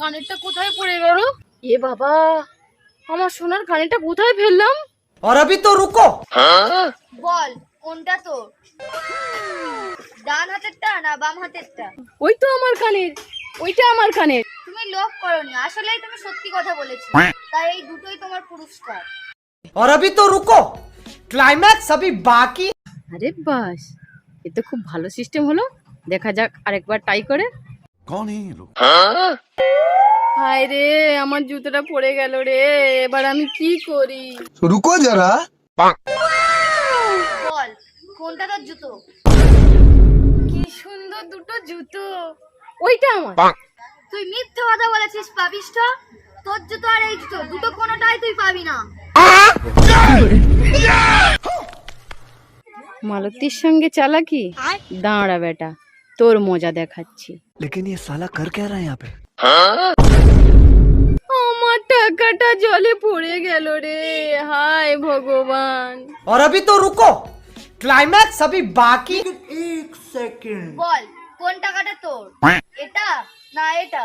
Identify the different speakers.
Speaker 1: কানেরটা কোথায় পড়ে গেল? এ বাবা, আমার সোনার কানেরটা কোথায় ফেললাম?
Speaker 2: और अभी तो रुको।
Speaker 3: বল কোনটা তোর? ডান হাতেরটা না বাম হাতেরটা?
Speaker 1: ওই তো আমার কানের, ওইটা আমার কানের।
Speaker 3: তুমি লোভ করনি, আসলেই তুমি সত্যি কথা বলেছো। তাই এই দুটোই তোমার পুরস্কার।
Speaker 2: और अभी तो रुको, क्लाइमैक्स अभी बाकी।
Speaker 1: আরে বাস, এ তো খুব ভালো সিস্টেম হলো। দেখা যাক আরেকবার ট্রাই করে।
Speaker 4: कौन है ये लोग?
Speaker 1: হায় রে, আমার জুতোটা পড়ে গেল রে, এবার আমি কি করি?
Speaker 5: रुको जरा।
Speaker 3: বল কোনটা তোর জুতো?
Speaker 1: কি সুন্দর দুটো জুতো, ওইটা আমার।
Speaker 3: তুই মিথ্যে কথা বলেছিস পাপিষ্ঠ। তোর জুতো আর এই জুতো দুটো কোনোটাই তুই পাবি না।
Speaker 1: মালতীর সঙ্গে চালাকি? দাঁড়া বেটা, তোর মজা দেখাচ্ছি।
Speaker 5: लेकिन ये साला कर क्या रहा है यहाँ पे?
Speaker 1: আমার টাকাটা জলে পড়ে গেল রে, হায় ভগবান।
Speaker 2: और अभी तो रुको, क्लाइमैक्स अभी बाकी। एक सेकंड।
Speaker 3: বল কোন টাকাটা তোর? এটা না এটা?